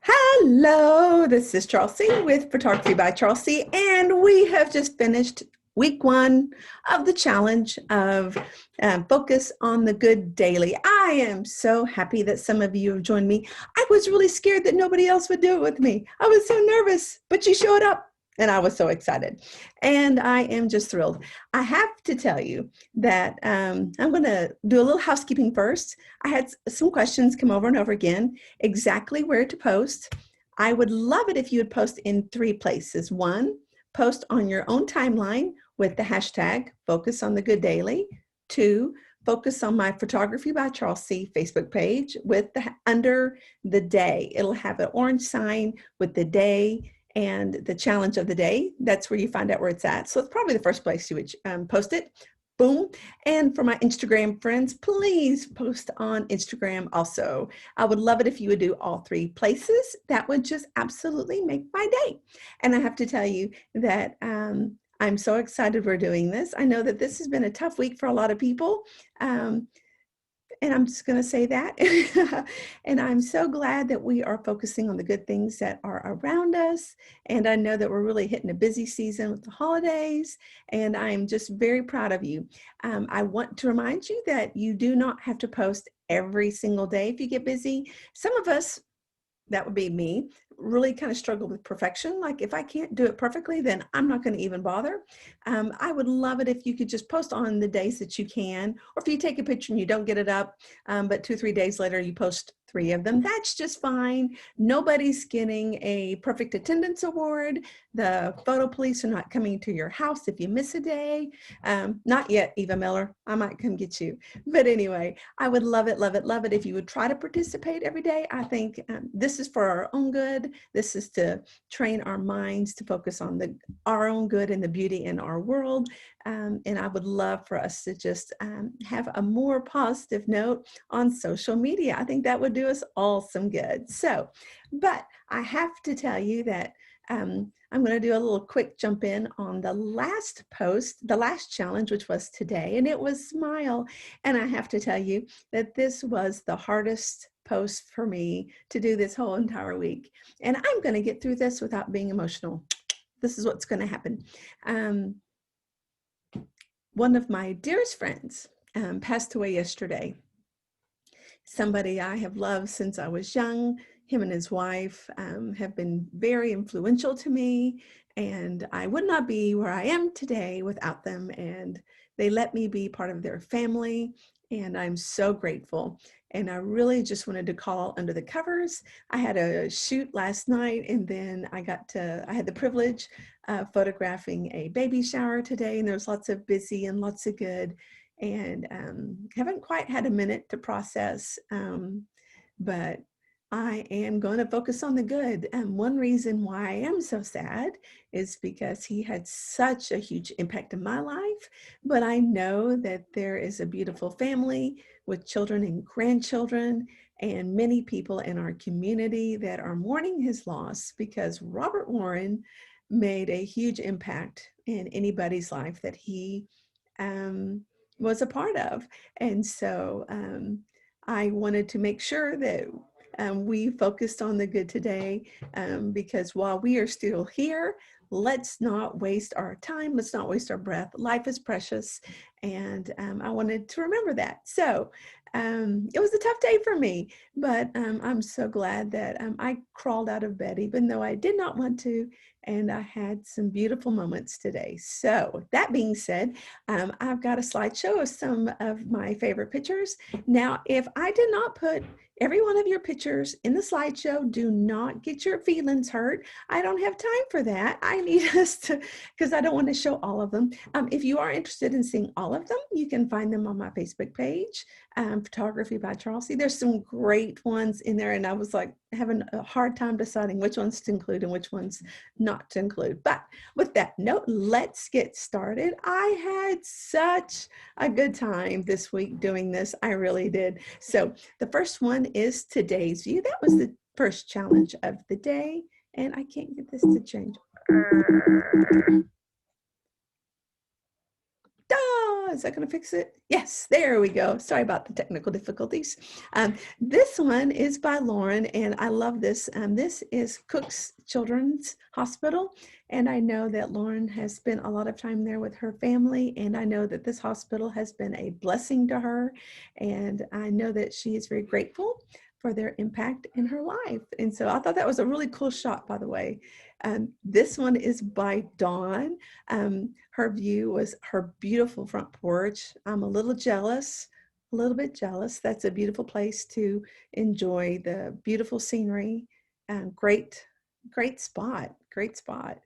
Hello, this is Chelsea with Photography by Chelsea, and we have just finished week one of the challenge of Focus on the Good Daily. I am so happy that some of you have joined me. I was really scared that nobody else would do it with me. I was so nervous, but you showed up. And I was so excited. And I am just thrilled. I have to tell you that I'm going to do a little housekeeping first. I had some questions come over and over again, exactly where to post. I would love it if you would post in three places. One, post on your own timeline with the hashtag Focus on the Good Daily. Two, focus on my Photography by Chelsea Facebook page with under the day. It'll have an orange sign with the day and the challenge of the day. That's where you find out where it's at. So it's probably the first place you would post it. Boom. And for my Instagram friends, please post on Instagram also. I would love it if you would do all three places. That would just absolutely make my day. And I have to tell you that I'm so excited we're doing this. I know that this has been a tough week for a lot of people. And I'm just going to say that. And I'm so glad that we are focusing on the good things that are around us. And I know that we're really hitting a busy season with the holidays. And I'm just very proud of you. I want to remind you that you do not have to post every single day if you get busy. Some of us, that would be me, really kind of struggle with perfection. Like if I can't do it perfectly, then I'm not going to even bother. I would love it if you could just post on the days that you can, or if you take a picture and you don't get it up, but 2 or 3 days later you post 3 of them, that's just fine. Nobody's getting a perfect attendance award. The photo police are not coming to your house if you miss a day. Not yet, Eva Miller. I might come get you. But anyway, I would love it, love it, love it if you would try to participate every day. I think this is for our own good. This is to train our minds to focus on our own good and the beauty in our world. And I would love for us to just have a more positive note on social media. I think that would do us all some good. So, but I have to tell you that I'm going to do a little quick jump in on the last post, the last challenge, which was today, and it was Smile. And I have to tell you that this was the hardest post for me to do this whole entire week. And I'm going to get through this without being emotional. This is what's going to happen. One of my dearest friends passed away yesterday. Somebody I have loved since I was young. Him and his wife have been very influential to me, and I would not be where I am today without them, and they let me be part of their family, and I'm so grateful. And I really just wanted to call under the covers. I had a shoot last night, and then I had the privilege of photographing a baby shower today, and there's lots of busy and lots of good, and haven't quite had a minute to process, but I am going to focus on the good. And one reason why I am so sad is because he had such a huge impact in my life. But I know that there is a beautiful family with children and grandchildren and many people in our community that are mourning his loss, because Robert Warren made a huge impact in anybody's life that he was a part of. And so I wanted to make sure that we focused on the good today, because while we are still here, let's not waste our time. Let's not waste our breath. Life is precious. And I wanted to remember that. So it was a tough day for me, but I'm so glad that I crawled out of bed, even though I did not want to. And I had some beautiful moments today. So that being said, I've got a slideshow of some of my favorite pictures. Now, if I did not put every one of your pictures in the slideshow, do not get your feelings hurt. I don't have time for that. I need us to, because I don't want to show all of them. If you are interested in seeing all of them, you can find them on my Facebook page, Photography by Chelsea. There's some great ones in there, and I was like having a hard time deciding which ones to include and which ones not to include. But with that note, let's get started. I had such a good time this week doing this. I really did. So the first one is today's view. That was the first challenge of the day. And I can't get this to change. Is that going to fix it? Yes, there we go. Sorry about the technical difficulties. This one is by Lauren, and I love this. This is Cook's Children's Hospital, and I know that Lauren has spent a lot of time there with her family, and I know that this hospital has been a blessing to her, and I know that she is very grateful for their impact in her life. And so I thought that was a really cool shot, by the way. This one is by Dawn. Her view was her beautiful front porch. I'm a little jealous, a little bit jealous. That's a beautiful place to enjoy the beautiful scenery. Great, great spot, great spot.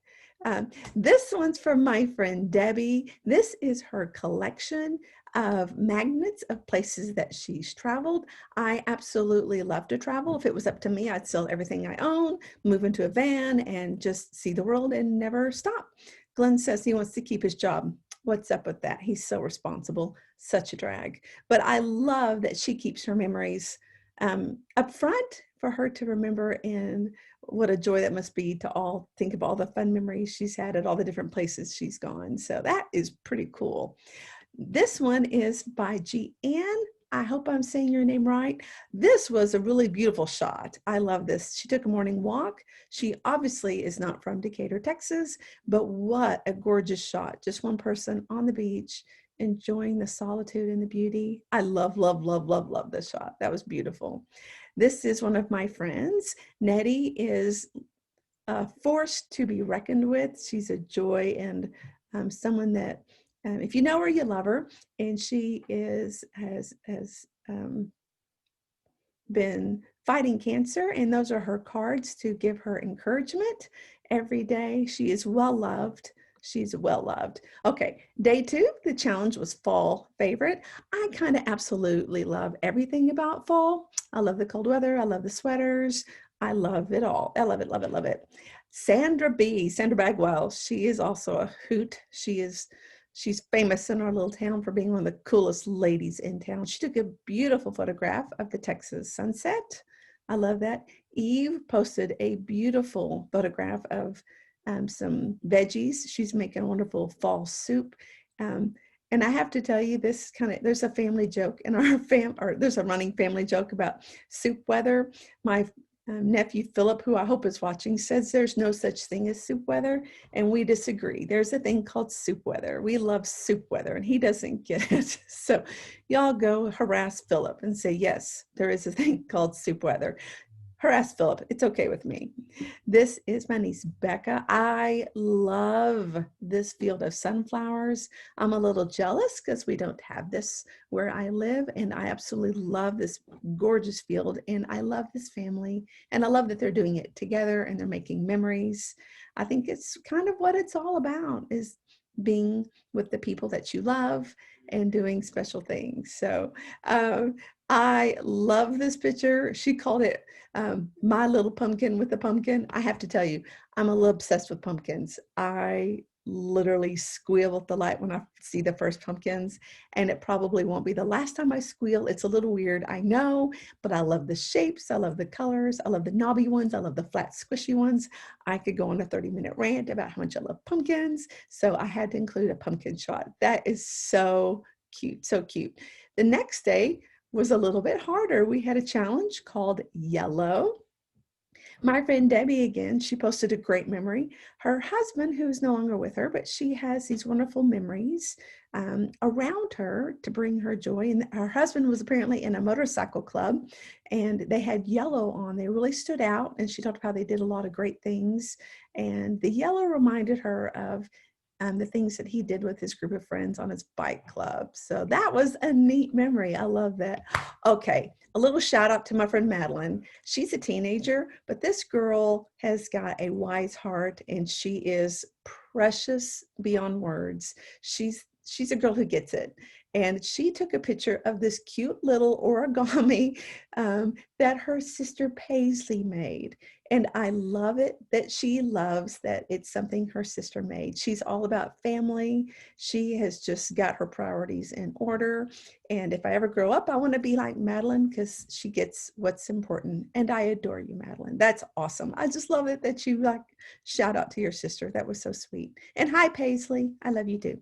This one's from my friend Debbie. This is her collection of magnets of places that she's traveled. I absolutely love to travel. If it was up to me, I'd sell everything I own, move into a van, and just see the world and never stop. Glenn says he wants to keep his job. What's up with that? He's so responsible, such a drag. But I love that she keeps her memories up front for her to remember, and what a joy that must be to all think of all the fun memories she's had at all the different places she's gone. So that is pretty cool. This one is by Jeanne. I hope I'm saying your name right. This was a really beautiful shot. I love this. She took a morning walk. She obviously is not from Decatur, Texas, but what a gorgeous shot. Just one person on the beach enjoying the solitude and the beauty. I love, love, love, love, love this shot. That was beautiful. This is one of my friends. Nettie is a force to be reckoned with. She's a joy and someone that if you know her, you love her, and she has been fighting cancer, and those are her cards to give her encouragement every day. She is well loved. She's well loved. Okay, day 2, the challenge was fall favorite. I kind of absolutely love everything about fall. I love the cold weather. I love the sweaters. I love it all. I love it, love it, love it. Sandra Bagwell, she is also a hoot. She's famous in our little town for being one of the coolest ladies in town. She took a beautiful photograph of the Texas sunset. I love that. Eve posted a beautiful photograph of some veggies. She's making a wonderful fall soup. And I have to tell you, there's a family joke in our there's a running family joke about soup weather. My nephew Philip, who I hope is watching, says there's no such thing as soup weather, and we disagree. There's a thing called soup weather. We love soup weather, and he doesn't get it. So y'all go harass Philip and say, yes, there is a thing called soup weather. Harass Philip. It's okay with me. This is my niece, Becca. I love this field of sunflowers. I'm a little jealous because we don't have this where I live, and I absolutely love this gorgeous field, and I love this family, and I love that they're doing it together and they're making memories. I think it's kind of what it's all about, is being with the people that you love and doing special things. So I love this picture. She called it My Little Pumpkin with a Pumpkin. I have to tell you, I'm a little obsessed with pumpkins. I literally squeal with delight when I see the first pumpkins, and it probably won't be the last time I squeal. It's a little weird, I know, but I love the shapes. I love the colors. I love the knobby ones. I love the flat, squishy ones. I could go on a 30-minute rant about how much I love pumpkins, so I had to include a pumpkin shot. That is so cute, so cute. The next day was a little bit harder. We had a challenge called Yellow. My friend Debbie, again, she posted a great memory. Her husband, who is no longer with her, but she has these wonderful memories around her to bring her joy. And her husband was apparently in a motorcycle club, and they had yellow on. They really stood out, and she talked about how they did a lot of great things. And the yellow reminded her of the things that he did with his group of friends on his bike club. So that was a neat memory. I love that. Okay, a little shout out to my friend Madeline. She's a teenager, but this girl has got a wise heart, and she is precious beyond words. She's a girl who gets it. And she took a picture of this cute little origami that her sister Paisley made. And I love it that she loves that it's something her sister made. She's all about family. She has just got her priorities in order. And if I ever grow up, I want to be like Madeline because she gets what's important. And I adore you, Madeline. That's awesome. I just love it that you like shout out to your sister. That was so sweet. And hi, Paisley. I love you too.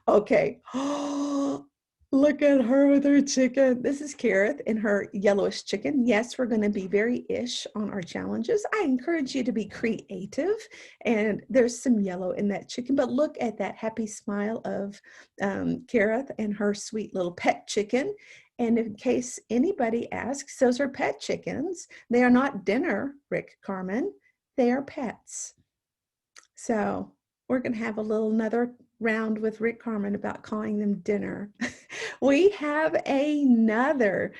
Okay. Look at her with her chicken. This is Kareth and her yellowish chicken. Yes, we're going to be very ish on our challenges. I encourage you to be creative, and there's some yellow in that chicken, but look at that happy smile of Kareth and her sweet little pet chicken. And in case anybody asks, those are pet chickens. They are not dinner, Rick Carmen. They are pets. So we're going to have another round with Rick Carmen about calling them dinner. We have another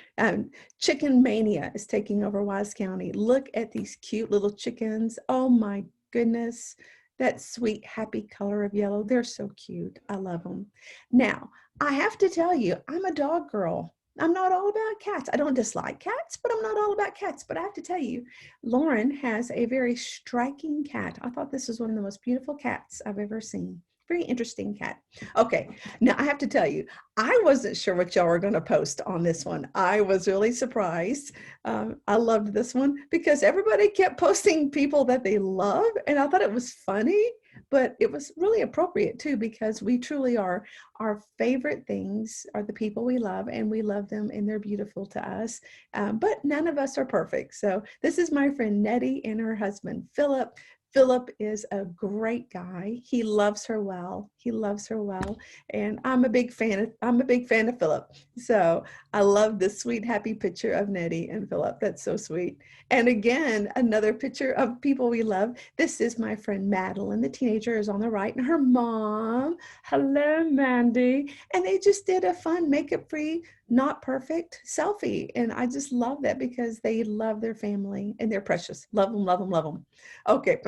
chicken mania is taking over Wise County. Look at these cute little chickens. Oh my goodness. That sweet, happy color of yellow. They're so cute. I love them. Now, I have to tell you, I'm a dog girl. I'm not all about cats. I don't dislike cats, but I'm not all about cats. But I have to tell you, Lauren has a very striking cat. I thought this was one of the most beautiful cats I've ever seen. Very interesting cat. Okay, now I have to tell you, I wasn't sure what y'all were going to post on this one. I was really surprised. I loved this one because everybody kept posting people that they love, and I thought it was funny, but it was really appropriate too because we truly are. Our favorite things are the people we love, and we love them, and they're beautiful to us. But none of us are perfect. So this is my friend Nettie and her husband Philip. Philip is a great guy. He loves her well. He loves her well. And I'm a big fan of Philip. So I love this sweet, happy picture of Nettie and Philip. That's so sweet. And again, another picture of people we love. This is my friend Madeline. The teenager is on the right, and her mom. Hello, Mandy. And they just did a fun makeup-free, not perfect selfie. And I just love that because they love their family and they're precious. Love them, love them, love them. Okay.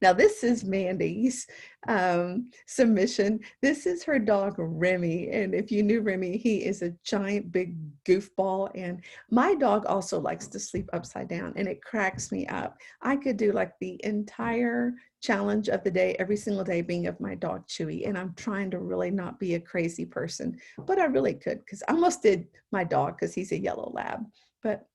Now this is Mandy's submission. This is her dog Remy, and if you knew Remy, he is a giant big goofball, and my dog also likes to sleep upside down, and it cracks me up. I could do like the entire challenge of the day every single day being of my dog Chewy, and I'm trying to really not be a crazy person, but I really could because I almost did my dog because he's a yellow lab, but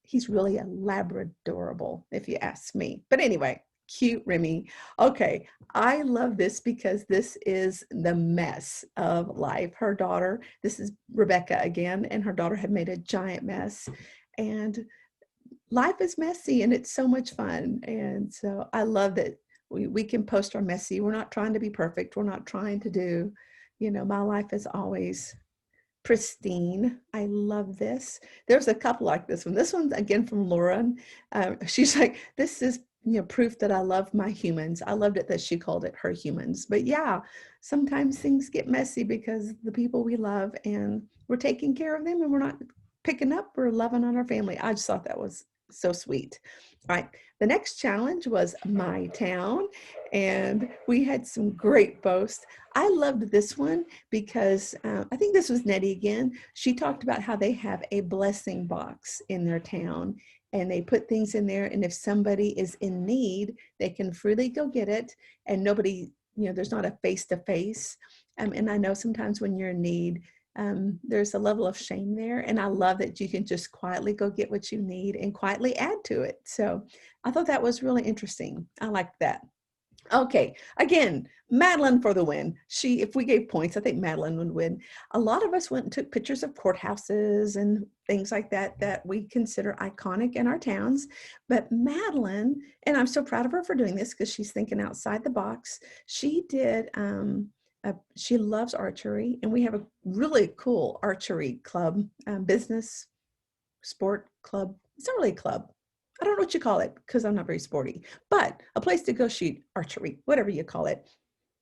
he's really a Labradorable, if you ask me. But anyway, cute Remy. Okay, I love this because this is the mess of life. Her daughter, this is Rebecca again, and her daughter had made a giant mess. And life is messy and it's so much fun. And so I love that we can post our messy. We're not trying to be perfect. We're not trying to do, my life is always pristine. I love this. There's a couple like this one. This one's again from Lauren. She's like, this is proof that I love my humans. I loved it that she called it her humans. But yeah, sometimes things get messy because the people we love and we're taking care of them and we're not picking up, we're loving on our family. I just thought that was so sweet. All right. The next challenge was My Town, and we had some great posts. I loved this one because I think this was Nettie again. She talked about how they have a blessing box in their town, and they put things in there. And if somebody is in need, they can freely go get it. And nobody, there's not a face-to-face. And I know sometimes when you're in need, there's a level of shame there. And I love that you can just quietly go get what you need and quietly add to it. So I thought that was really interesting. I liked that. Okay, again, Madeline for the win. If we gave points, I think Madeline would win. A lot of us went and took pictures of courthouses and things like that we consider iconic in our towns. But Madeline, and I'm so proud of her for doing this because she's thinking outside the box. She did, she loves archery, and we have a really cool archery club, business sport club. It's not really a club. I don't know what you call it because I'm not very sporty, but a place to go shoot archery, whatever you call it.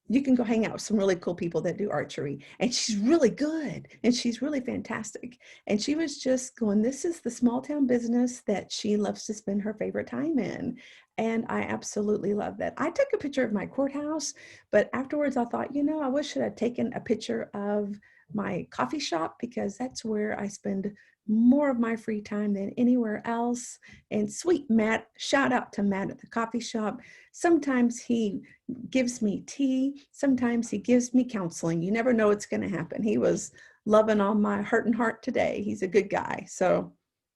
You can go hang out with some really cool people that do archery, and she's really good and she's really fantastic. And she was just going, this is the small town business that she loves to spend her favorite time in. And I absolutely love that. I took a picture of my courthouse, but afterwards I thought, I wish I had taken a picture of my coffee shop because that's where I spend more of my free time than anywhere else. And sweet Matt, shout out to Matt at the coffee shop. Sometimes he gives me tea. Sometimes he gives me counseling. You never know what's going to happen. He was loving on my hurt and heart today. He's a good guy. So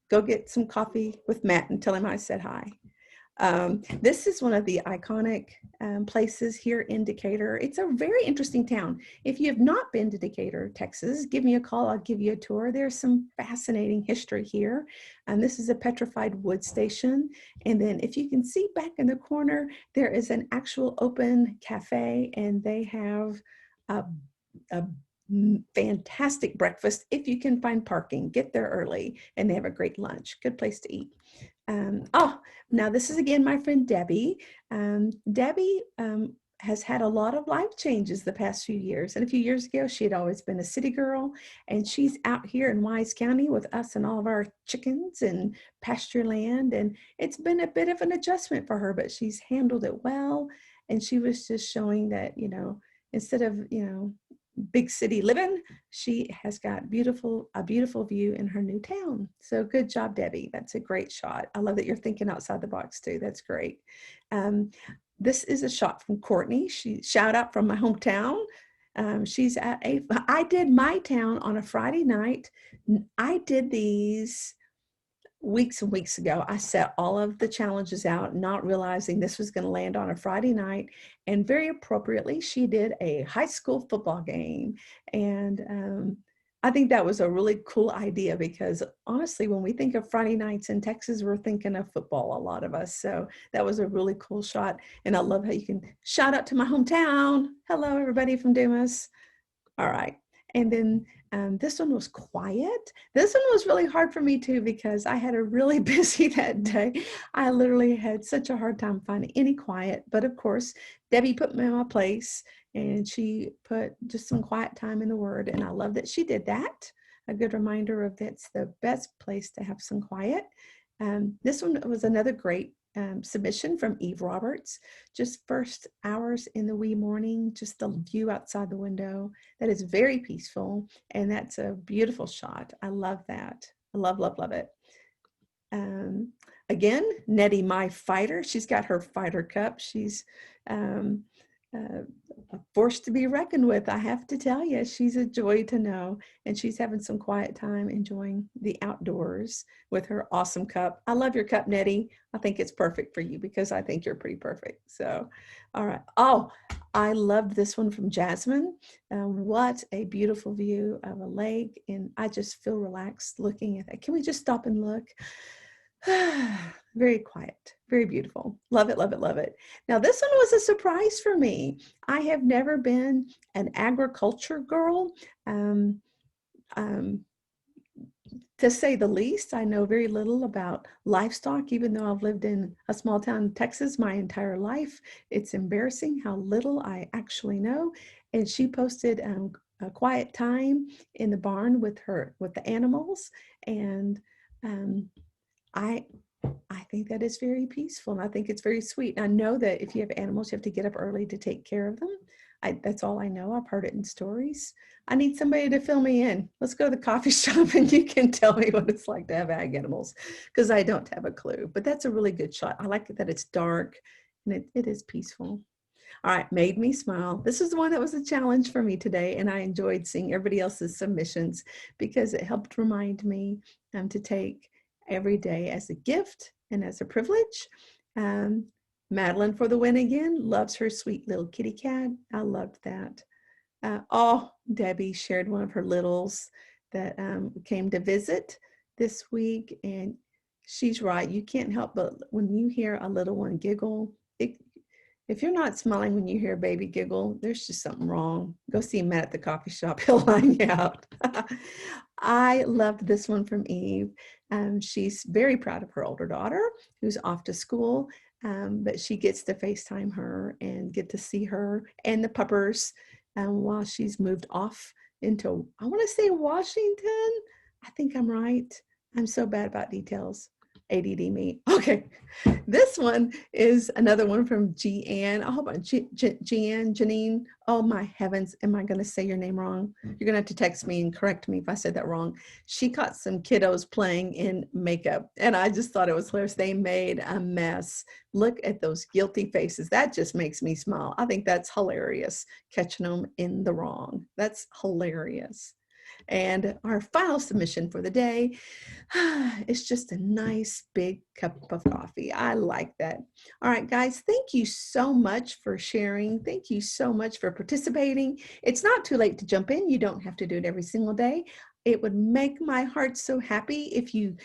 go get some coffee with Matt and tell him I said hi. This is one of the iconic places here in Decatur. It's a very interesting town. If you have not been to Decatur, Texas, give me a call. I'll give you a tour. There's some fascinating history here. This is a petrified wood station. And then if you can see back in the corner, there is an actual open cafe, and they have a fantastic breakfast. If you can find parking, get there early, and they have a great lunch. Good place to eat. Now this is again my friend Debbie. Debbie has had a lot of life changes the past few years. And a few years ago, she had always been a city girl, and she's out here in Wise County with us and all of our chickens and pasture land. And it's been a bit of an adjustment for her, but she's handled it well. And she was just showing that, instead of, big city living, she has got a beautiful view in her new town. So good job, Debbie. That's a great shot. I love that you're thinking outside the box too. That's great. This is a shot from Courtney. Shout out from my hometown. She's I did my town on a Friday night. I did these weeks and weeks ago. I set all of the challenges out, not realizing this was going to land on a Friday night. And very appropriately, she did a high school football game. And I think that was a really cool idea because honestly, when we think of Friday nights in Texas, we're thinking of football, a lot of us. So that was a really cool shot. And I love how you can shout out to my hometown. Hello, everybody from Dumas. All right. And then this one was quiet. This one was really hard for me too because I had a really busy that day. I literally had such a hard time finding any quiet. But of course, Debbie put me in my place, and she put just some quiet time in the Word. And I love that she did that. A good reminder of that's the best place to have some quiet. This one was another great submission from Eve Roberts. Just first hours in the wee morning, just the view outside the window. That is very peaceful, and that's a beautiful shot. I love that. I love, love, love it. Again, Nettie, my fighter. She's got her fighter cup. She's a force to be reckoned with. I have to tell you, she's a joy to know, and she's having some quiet time enjoying the outdoors with her awesome cup. I love your cup, Nettie. I think it's perfect for you because I think you're pretty perfect. So, all right. Oh, I loved this one from Jasmine. What a beautiful view of a lake, and I just feel relaxed looking at that. Can we just stop and look? Very quiet, very beautiful. Love it, love it, love it. Now, this one was a surprise for me. I have never been an agriculture girl. To say the least, I know very little about livestock, even though I've lived in a small town in Texas my entire life. It's embarrassing how little I actually know. And she posted a quiet time in the barn with the animals. And I think that is very peaceful, and I think it's very sweet. And I know that if you have animals, you have to get up early to take care of them. That's all I know. I've heard it in stories. I need somebody to fill me in. Let's go to the coffee shop and you can tell me what it's like to have ag animals, because I don't have a clue. But that's a really good shot. I like that it's dark and it is peaceful. All right, made me smile. This is the one that was a challenge for me today, and I enjoyed seeing everybody else's submissions because it helped remind me to take every day as a gift and as a privilege. Madeline for the win again, loves her sweet little kitty cat. I loved that. Debbie shared one of her littles that came to visit this week, and she's right. You can't help but when you hear a little one giggle, if you're not smiling when you hear a baby giggle, there's just something wrong. Go see Matt at the coffee shop. He'll line you out. I loved this one from Eve. She's very proud of her older daughter who's off to school, but she gets to FaceTime her and get to see her and the puppers while she's moved off into, I want to say Washington. I think I'm right. I'm so bad about details. ADD me. Okay. This one is another one from Jeanne. I hope Janine. Oh my heavens. Am I going to say your name wrong? You're going to have to text me and correct me if I said that wrong. She caught some kiddos playing in makeup and I just thought it was hilarious. They made a mess. Look at those guilty faces. That just makes me smile. I think that's hilarious. Catching them in the wrong. That's hilarious. And our final submission for the day is just a nice big cup of coffee. I like that. All right, guys, thank you so much for sharing. Thank you so much for participating. It's not too late to jump in. You don't have to do it every single day. It would make my heart so happy if you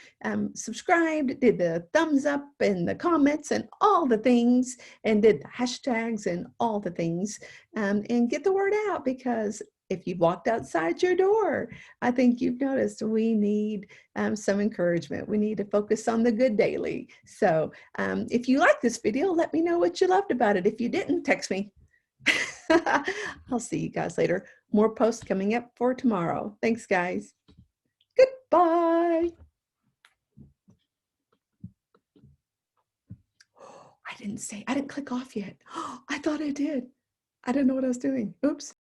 subscribed, did the thumbs up and the comments and all the things, and did the hashtags and all the things, and get the word out, because if you've walked outside your door, I think you've noticed we need some encouragement. We need to focus on the good daily. So if you like this video, let me know what you loved about it. If you didn't, text me. I'll see you guys later. More posts coming up for tomorrow. Thanks, guys. Goodbye. I didn't click off yet. I thought I did. I didn't know what I was doing. Oops.